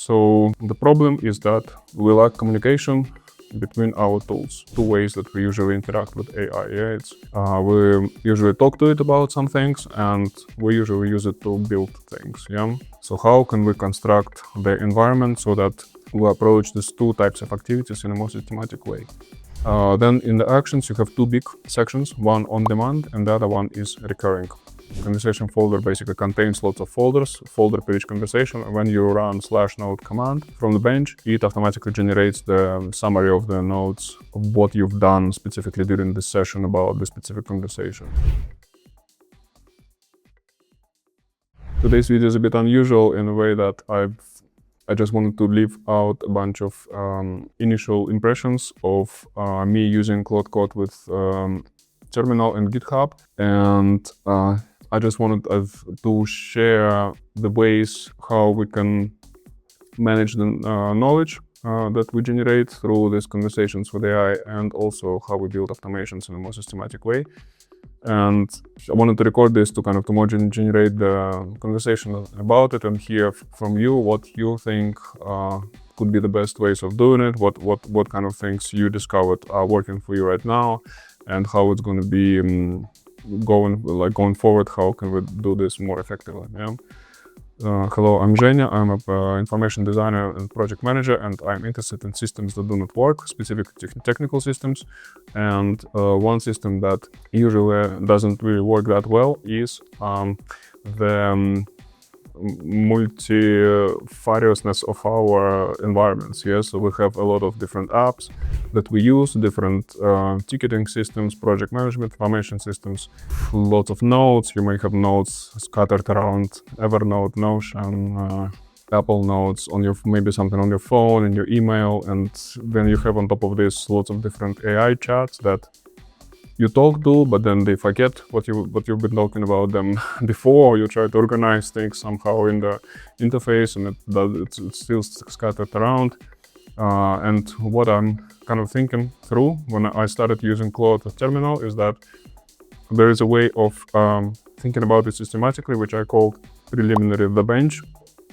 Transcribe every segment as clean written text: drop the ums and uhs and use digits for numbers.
So the problem is that we lack communication between our tools. Two ways that we usually interact with AI. Yeah, we usually talk to it about some things, and we usually use it to build things. Yeah. So how can we construct the environment so that we approach these two types of activities in a more systematic way? Then in the actions, you have two big sections, one on demand and the other one is recurring. Conversation folder basically contains lots of folders, folder per each conversation, and when you run /node command from the bench, it automatically generates the summary of the notes of what you've done specifically during this session about the specific conversation. Today's video is a bit unusual in a way that I just wanted to leave out a bunch of initial impressions of me using Claude Code with Terminal and GitHub, and I just wanted to share the ways how we can manage the knowledge that we generate through these conversations with AI, and also how we build automations in a more systematic way. And I wanted to record this to more generate the conversation about it and hear from you what you think could be the best ways of doing it, what kind of things you discovered are working for you right now, and how it's going to be going forward. How can we do this more effectively? Yeah. Hello, I'm Zhenya. I'm an information designer and project manager, and I'm interested in systems that do not work, specifically technical systems. And one system that usually doesn't really work that well is the multifariousness of our environments. Yeah? So we have a lot of different apps that we use, different ticketing systems, project management, information systems, lots of nodes. You may have nodes scattered around Evernote, Notion, Apple Notes, maybe something on your phone, in your email, and then you have on top of this lots of different AI chats that you talk to, but then they forget what you've been talking about them before. You try to organize things somehow in the interface, and it's still scattered around. And what I'm kind of thinking through when I started using Claude Terminal is that there is a way of thinking about it systematically, which I called preliminary the bench,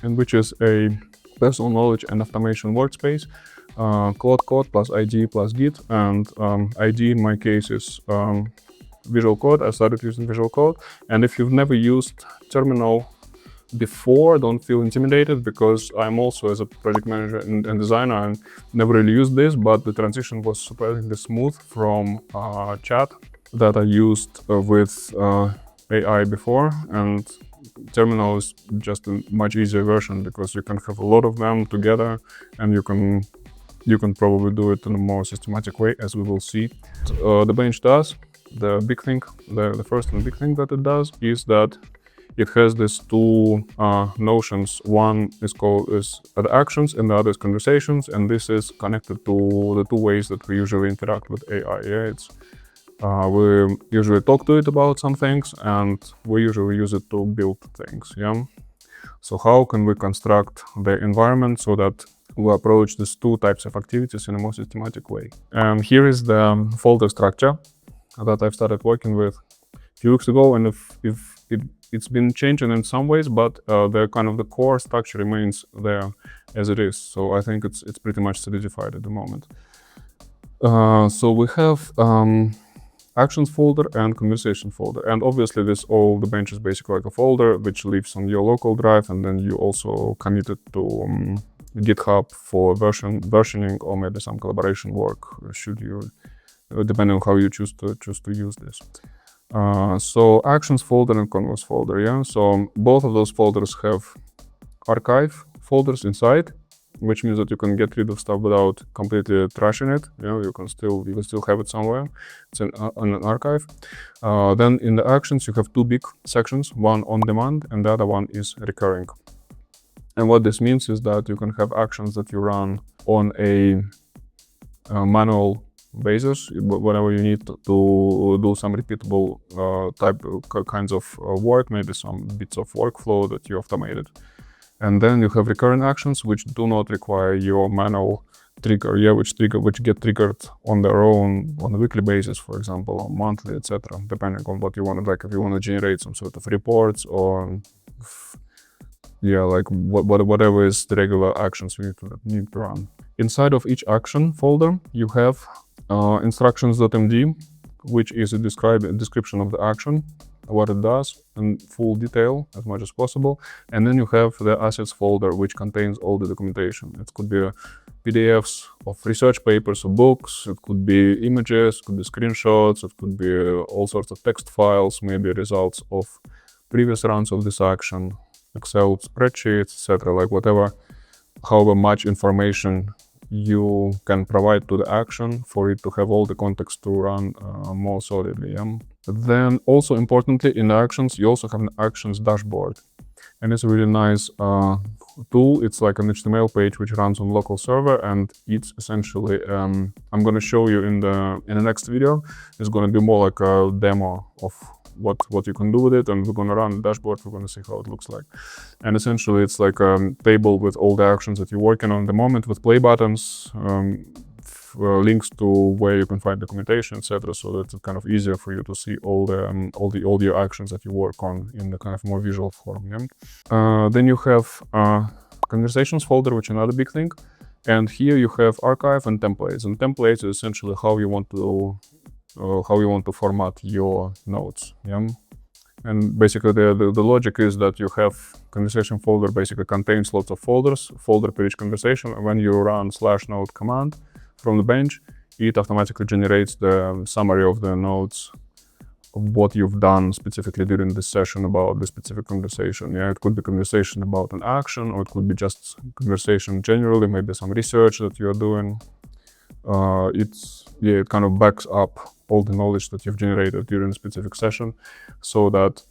and which is a personal knowledge and automation workspace. Claude Code plus ID plus Git, and ID in my case is Visual Code. I started using Visual Code, and if you've never used Terminal before, don't feel intimidated, because I'm also, as a project manager and designer, I never really used this, but the transition was surprisingly smooth from chat that I used with AI before, and Terminal is just a much easier version because you can have a lot of them together, and you can probably do it in a more systematic way, as we will see. The bench does the big thing. The first and big thing that it does is that it has these two notions. One is called the actions, and the other is conversations, and this is connected to the two ways that we usually interact with AI. Yeah, we usually talk to it about some things, and we usually use it to build things. Yeah. So how can we construct the environment so that we approach these two types of activities in a more systematic way? And here is the folder structure that I've started working with a few weeks ago, and it's been changing in some ways, but the core structure remains there as it is. So I think it's pretty much solidified at the moment. So we have actions folder and conversation folder, and obviously the bench is basically like a folder which lives on your local drive, and then you also commit it to GitHub for versioning, or maybe some collaboration work, should you, depending on how you choose to use this. So actions folder and converse folder, yeah. So both of those folders have archive folders inside, which means that you can get rid of stuff without completely trashing it. You know, you can still have it somewhere. It's on an archive. Then in the actions, you have two big sections, one on demand and the other one is recurring. And what this means is that you can have actions that you run on a manual basis whenever you need to do some repeatable kinds of work, maybe some bits of workflow that you automated. And then you have recurring actions which do not require your manual trigger, which get triggered on their own on a weekly basis, for example, or monthly, etc., depending on what you want. Like if you want to generate some sort of reports or yeah, like whatever is the regular actions you need to run. Inside of each action folder, you have instructions.md, which is a description of the action, what it does in full detail as much as possible. And then you have the assets folder, which contains all the documentation. It could be PDFs of research papers or books, it could be images, it could be screenshots, it could be all sorts of text files, maybe results of previous runs of this action, Excel spreadsheets, etc. Like whatever, however much information you can provide to the action for it to have all the context to run more solidly. Yeah? Then also importantly, in the actions, you also have an actions dashboard. And it's a really nice tool. It's like an HTML page which runs on local server, and it's essentially, I'm going to show you in the next video. It's going to be more like a demo of what you can do with it, and we're going to run the dashboard. We're going to see how it looks like. And essentially it's like a table with all the actions that you're working on at the moment, with play buttons, links to where you can find documentation, etc. So that it's kind of easier for you to see all your actions that you work on in the kind of more visual form. Yeah? Then you have conversations folder, which is another big thing. And here you have archive and templates. And templates is essentially how you want to format your notes. Yeah? And basically the logic is that you have conversation folder basically contains lots of folders, folder per each conversation, and when you run /note command from the bench, it automatically generates the summary of the notes of what you've done specifically during this session about the specific conversation. Yeah, it could be conversation about an action, or it could be just conversation generally, maybe some research that you're doing. It kind of backs up all the knowledge that you've generated during a specific session, so that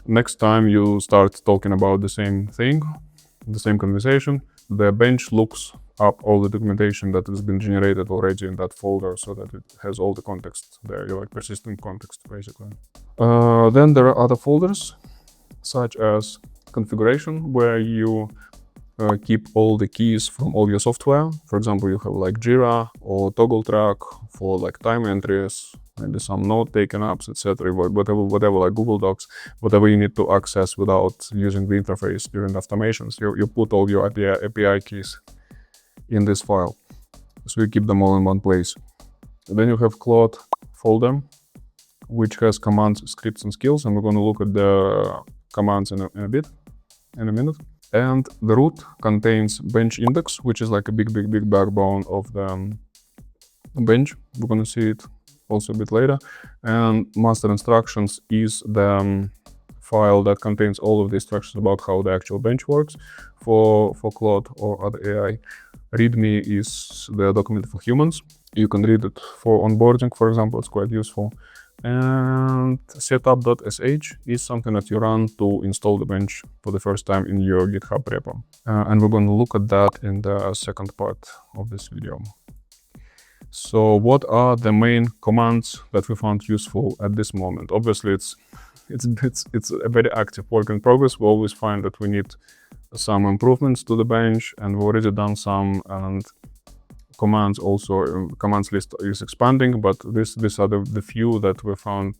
next time you start talking about the same thing, the same conversation, the bench looks up all the documentation that has been generated already in that folder, so that it has all the context there, like persistent context, basically. Then there are other folders, such as configuration, where you keep all the keys from all your software. For example, you have like Jira or Toggle Track for like time entries, maybe some note-taking apps, etc. Whatever, like Google Docs, whatever you need to access without using the interface during the automations. You put all your API keys in this file, so you keep them all in one place. Then you have Claude folder, which has commands, scripts, and skills, and we're going to look at the commands in a minute. And the root contains bench index, which is like a big backbone of the bench. We're going to see it also a bit later. And master instructions is the file that contains all of the instructions about how the actual bench works for Claude or other AI. README is the document for humans. You can read it for onboarding, for example. It's quite useful. And setup.sh is something that you run to install the bench for the first time in your GitHub repo. And we're going to look at that in the second part of this video. So what are the main commands that we found useful at this moment? Obviously, it's a very active work in progress. We always find that we need some improvements to the bench, and we've already done some, and commands also, commands list is expanding, but these are the few that we found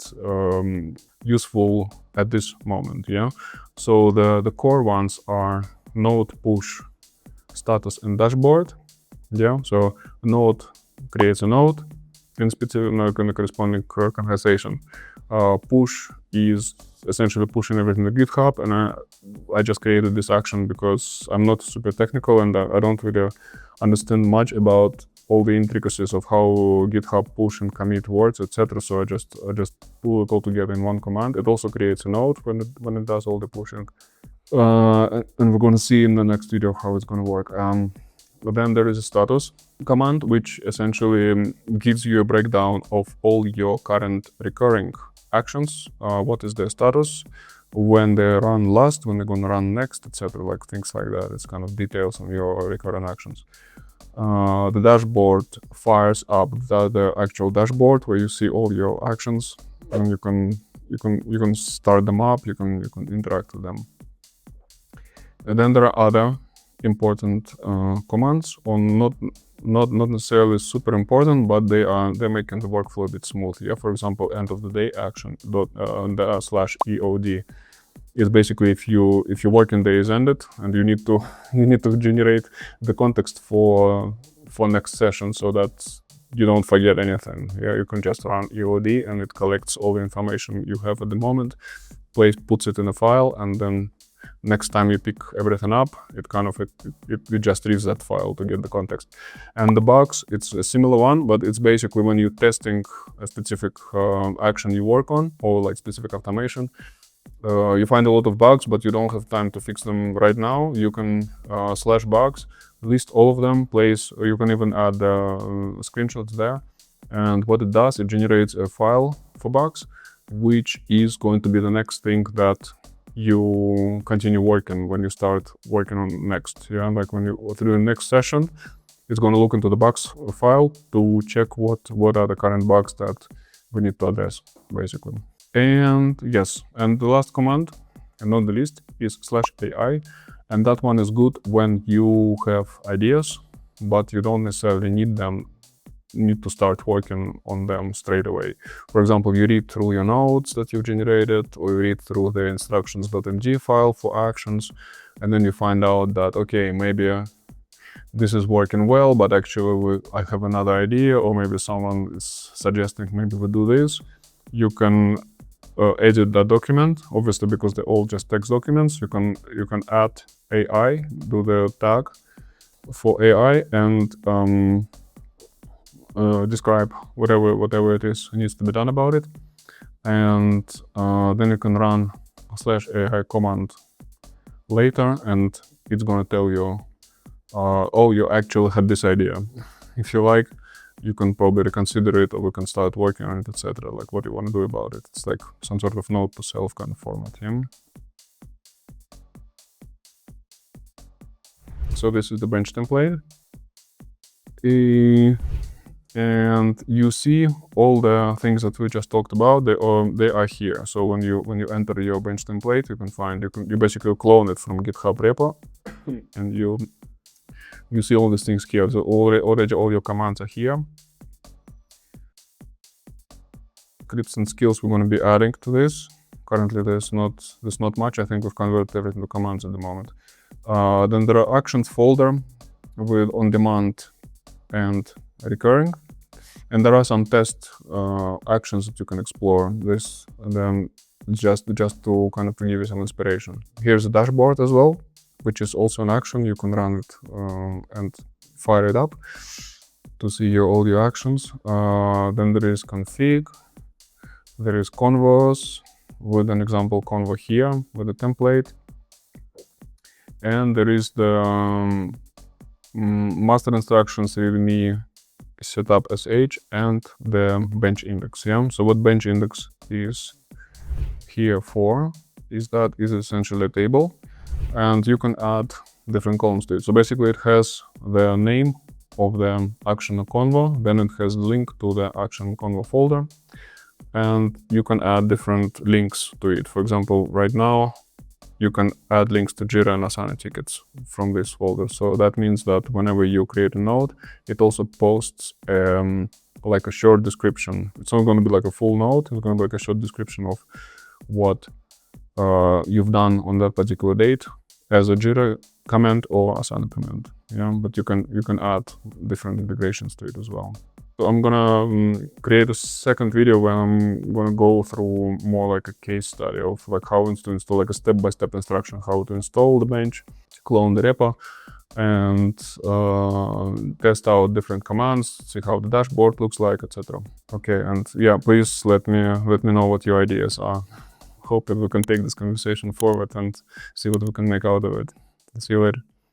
useful at this moment. Yeah, so the core ones are node, push, status, and dashboard. Yeah, so node creates a node in specific in the corresponding conversation. Push is essentially pushing everything to GitHub, and I just created this action because I'm not super technical and I don't really understand much about all the intricacies of how GitHub push and commit words, etc. So I just pull it all together in one command. It also creates a node when it does all the pushing, and we're going to see in the next video how it's going to work. But then there is a status command, which essentially gives you a breakdown of all your current recurring actions. What is their status, when they run last, when they're going to run next, etc. Like things like that. It's kind of details on your recurrent actions. The dashboard fires up the actual dashboard where you see all your actions, and you can start them up. You can interact with them. And then there are other important commands, or not necessarily super important, but they're making the workflow a bit smooth. Yeah, for example, end of the day action /EOD. is basically if your working day is ended and you need to generate the context for next session so that you don't forget anything. Yeah, you can just run EOD and it collects all the information you have at the moment, puts it in a file, and then next time you pick everything up, it just reads that file to get the context. And the bugs, it's a similar one, but it's basically when you're testing a specific action you work on, or like specific automation, you find a lot of bugs, but you don't have time to fix them right now. You can slash bugs, list all of them, you can even add screenshots there. And what it does, it generates a file for bugs, which is going to be the next thing that you continue working when you start working on next. Yeah, like when you through the next session, it's going to look into the bugs file to check what are the current bugs that we need to address, basically. And yes, and the last command, and not the least, is /AI. And that one is good when you have ideas, but you don't necessarily need to start working on them straight away. For example, you read through your notes that you've generated, or you read through the instructions.mg file for actions, and then you find out that, okay, maybe this is working well, but actually I have another idea, or maybe someone is suggesting maybe we do this. You can edit that document, obviously, because they're all just text documents. You can add AI, do the tag for AI, and describe whatever it is needs to be done about it, and then you can run /AI command later, and it's gonna tell you, oh, you actually had this idea. If you like, you can probably reconsider it, or we can start working on it, etc. Like what you want to do about it. It's like some sort of note to self kind of format. Yeah? So this is the bench template. And you see all the things that we just talked about, they are here. So when you enter your bench template, you basically clone it from GitHub repo, and you see all these things here. So already all your commands are here. Scripts and skills we're going to be adding to this. Currently there's not much. I think we've converted everything to commands at the moment. Then there are actions folder with on-demand and recurring. And there are some test actions that you can explore this, and then just to kind of give you some inspiration. Here's a dashboard as well, which is also an action. You can run it and fire it up to see all your actions. Then there is config, there is convos with an example convo here with a template, and there is the master instructions readme setup sh and the bench index. Yeah. So what bench index is here for is essentially a table, and you can add different columns to it. So basically it has the name of the action convo, then it has link to the action convo folder, and you can add different links to it. For example, right now you can add links to Jira and Asana tickets from this folder. So that means that whenever you create a node, it also posts like a short description. It's not going to be like a full node, it's going to be like a short description of what you've done on that particular date as a Jira command or Asana command. Yeah, but you can add different integrations to it as well. So I'm gonna create a second video where I'm gonna go through more like a case study of like how to install, like a step-by-step instruction, how to install the bench, clone the repo, and test out different commands, see how the dashboard looks like, etc. Okay, and yeah, please let me know what your ideas are. Hope that we can take this conversation forward and see what we can make out of it. See you later.